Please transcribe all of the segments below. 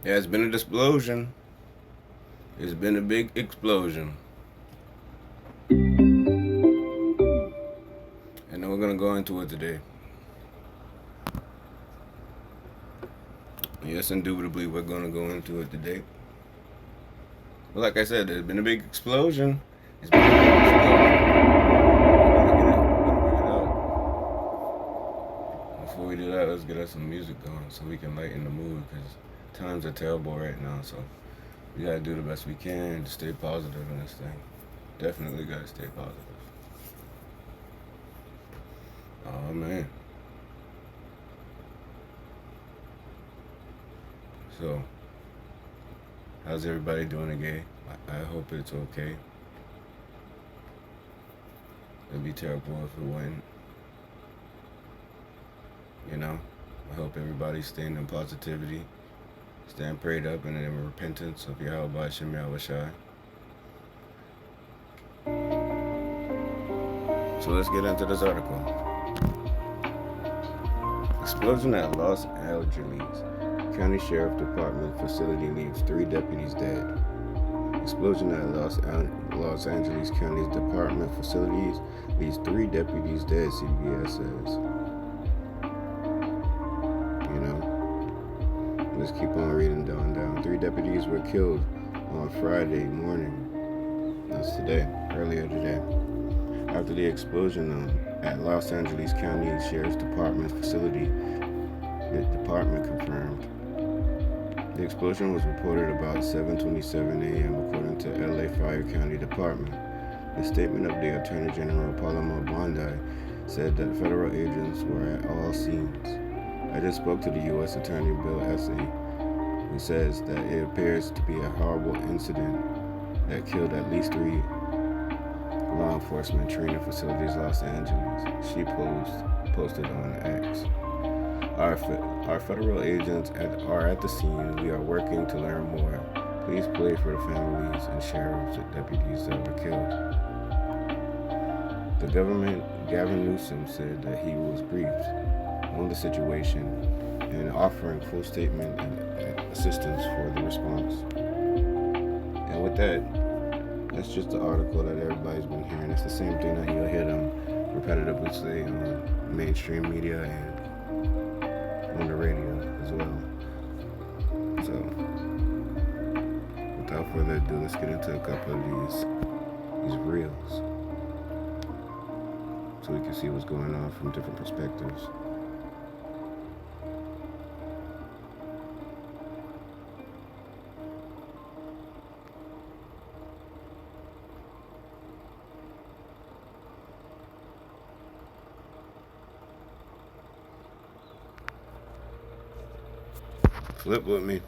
Yeah, it's been an explosion. It's been a big explosion. And then we're gonna go into it today. Yes, indubitably, we're gonna go into it today. But like I said, there's been a big explosion. It's been a big explosion. We're gonna bring it up. Before we do that, let's get us some music going so we can lighten the mood because times are terrible right now. So we gotta do the best we can to stay positive in this thing. Definitely gotta stay positive. Oh man. So, how's everybody doing again? I hope it's okay. It'd be terrible if it went. You know, I hope everybody's staying in positivity, staying prayed up, and in repentance of Yahweh Shem Yahushai. So let's get into this article. Explosion at Los Angeles County Sheriff Department facility leaves 3 deputies dead. Explosion at Los Angeles County Department facilities leaves 3 deputies dead, CBS says. You know, let's keep on reading down. 3 deputies were killed on Friday morning. That's today, earlier today. After the explosion at Los Angeles County Sheriff's Department facility, the department confirmed. The explosion was reported about 7:27 a.m. according to LA Fire County Department. The statement of the Attorney General Paloma Bondi said that federal agents were at all scenes. I just spoke to the U.S. Attorney Bill Essay, who says that it appears to be a horrible incident that killed at least 3 law enforcement training facilities in Los Angeles. She posted on X. Our federal agents are at the scene. We are working to learn more. Please pray for the families and sheriffs and deputies that were killed. The government, Gavin Newsom, said that he was briefed on the situation and offering full statement and assistance for the response. And with that, that's just the article that everybody's been hearing. It's the same thing that you'll hear them repetitively say on mainstream media and on the radio as well. So, without further ado, let's get into a couple of these reels so we can see what's going on from different perspectives. Flip with me.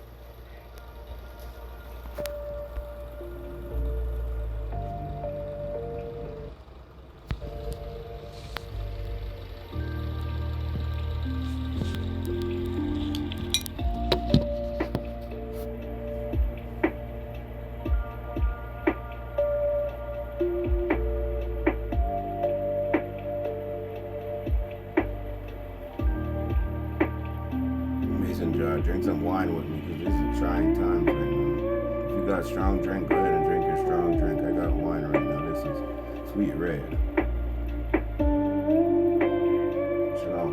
Mason jar, drink some wine with me because this is trying times right now. If you got strong drink, go ahead and drink your strong drink. I got wine right now. This is sweet red. Shalom.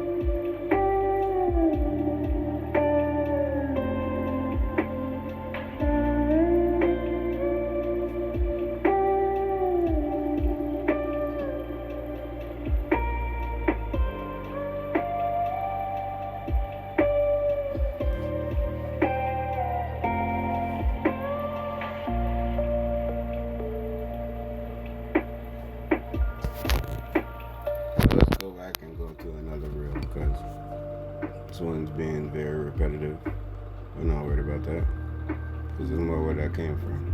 So let's go back and go to another reel because this one's being very repetitive. I'm not worried about that because there's more where that came from.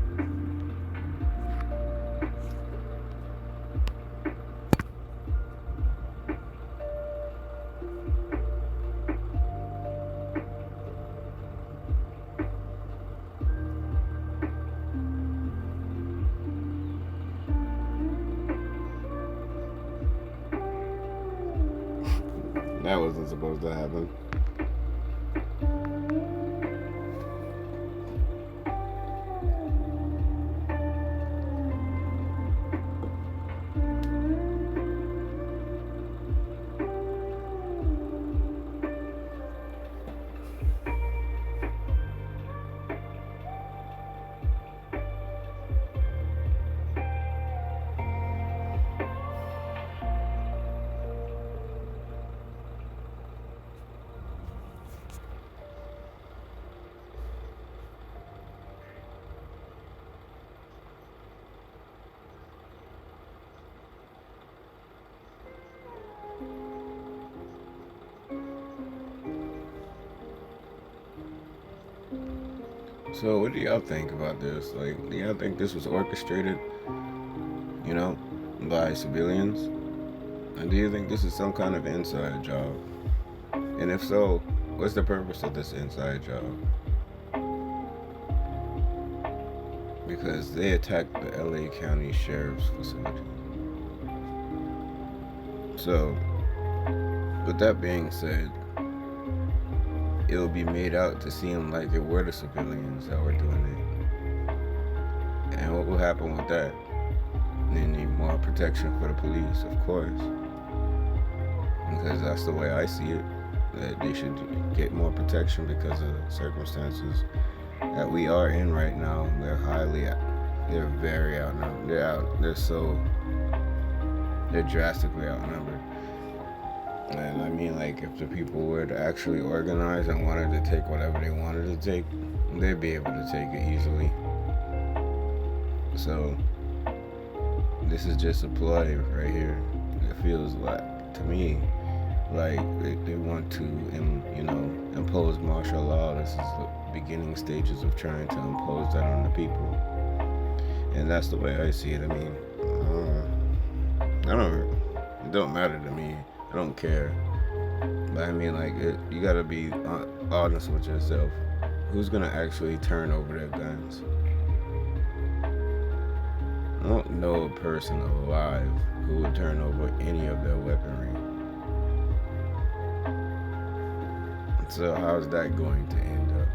That wasn't supposed to happen. So, what do y'all think about this? Like, do y'all think this was orchestrated, you know, by civilians? And do you think this is some kind of inside job? And if so, what's the purpose of this inside job? Because they attacked the LA County Sheriff's facility. So, with that being said, it will be made out to seem like it were the civilians that were doing it. And what will happen with that? They need more protection for the police, of course. Because that's the way I see it. That they should get more protection because of the circumstances that we are in right now. They're very outnumbered. They're drastically outnumbered. And I mean, like, if the people were to actually organize and wanted to take whatever they wanted to take, they'd be able to take it easily. So, this is just a ploy right here. It feels like, to me, like they want to, impose martial law. This is the beginning stages of trying to impose that on the people. And that's the way I see it. I mean, it don't matter to me. I don't care. But I mean, like, you gotta be honest with yourself. Who's gonna actually turn over their guns? I don't know a person alive who would turn over any of their weaponry. So how's that going to end up?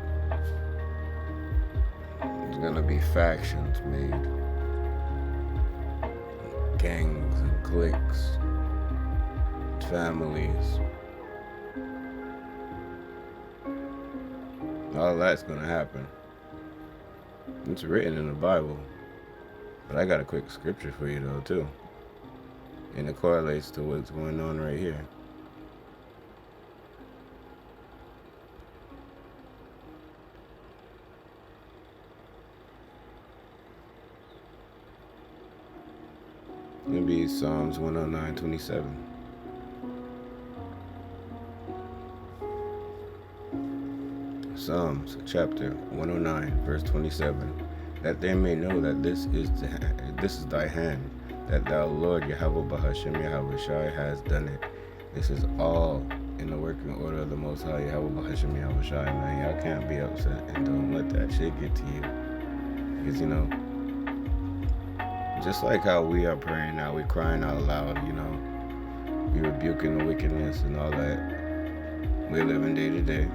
There's gonna be factions made, gangs and cliques, families. All that's gonna happen. It's written in the Bible. But I got a quick scripture for you though too. And it correlates to what's going on right here. It's gonna be Psalms 109:27. Psalms chapter 109 verse 27. That they may know that this is thy hand, that thou Lord Yahweh Bahashem Yahweh Shai has done it. This is all in the working order of the Most High Yahweh Bahashem Yahweh Shai. Man, y'all can't be upset and don't let that shit get to you. Because just like how we are praying now, we're crying out loud, we rebuking the wickedness and all that. We're living day to day,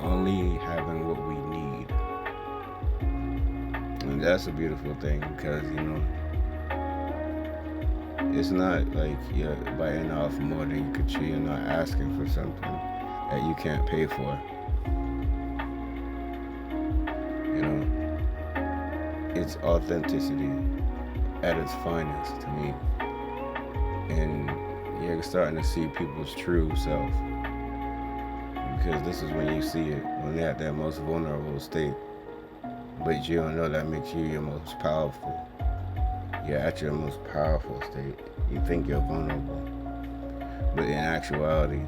only having what we need. And that's a beautiful thing because, it's not like you're biting off more than you could chew. You're not asking for something that you can't pay for. It's authenticity at its finest to me. And you're starting to see people's true self. Because this is when you see it, when they're at their most vulnerable state. But you don't know that makes you your most powerful. You're at your most powerful state. You think you're vulnerable. But in actuality,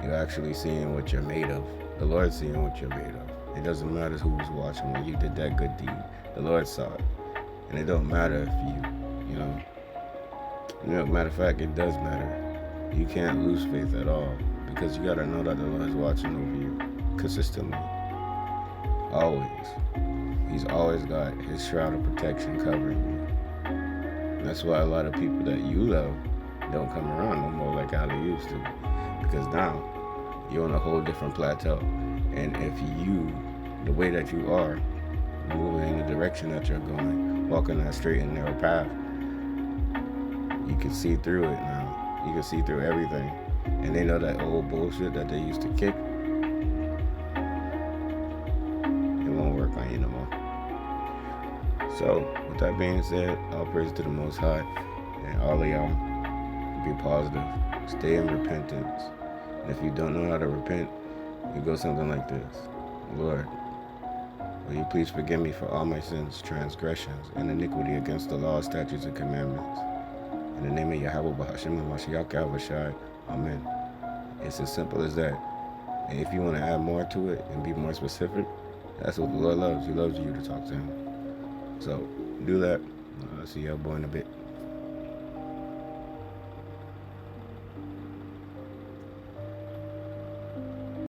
you're actually seeing what you're made of. The Lord's seeing what you're made of. It doesn't matter who was watching when you did that good deed. The Lord saw it. And it don't matter if matter of fact, it does matter. You can't lose faith at all. Because you gotta know that the Lord is watching over you consistently. Always. He's always got his shroud of protection covering you. And that's why a lot of people that you love don't come around no more like how they used to. Because now you're on a whole different plateau. And if the way that you are, moving in the direction that you're going, walking that straight and narrow path, you can see through it now. You can see through everything. And they know that old bullshit that they used to kick, it won't work on you no more. So, with that being said, all praise to the Most High. And all of y'all, be positive. Stay in repentance. And if you don't know how to repent, you go something like this. Lord, will you please forgive me for all my sins, transgressions, and iniquity against the law, statutes, and commandments. In the name of Yahweh Bahashem Mashiach Yahweh Shai. Amen. It's as simple as that. And if you want to add more to it and be more specific, that's what the Lord loves. He loves you to talk to Him. So do that. See y'all boy in a bit.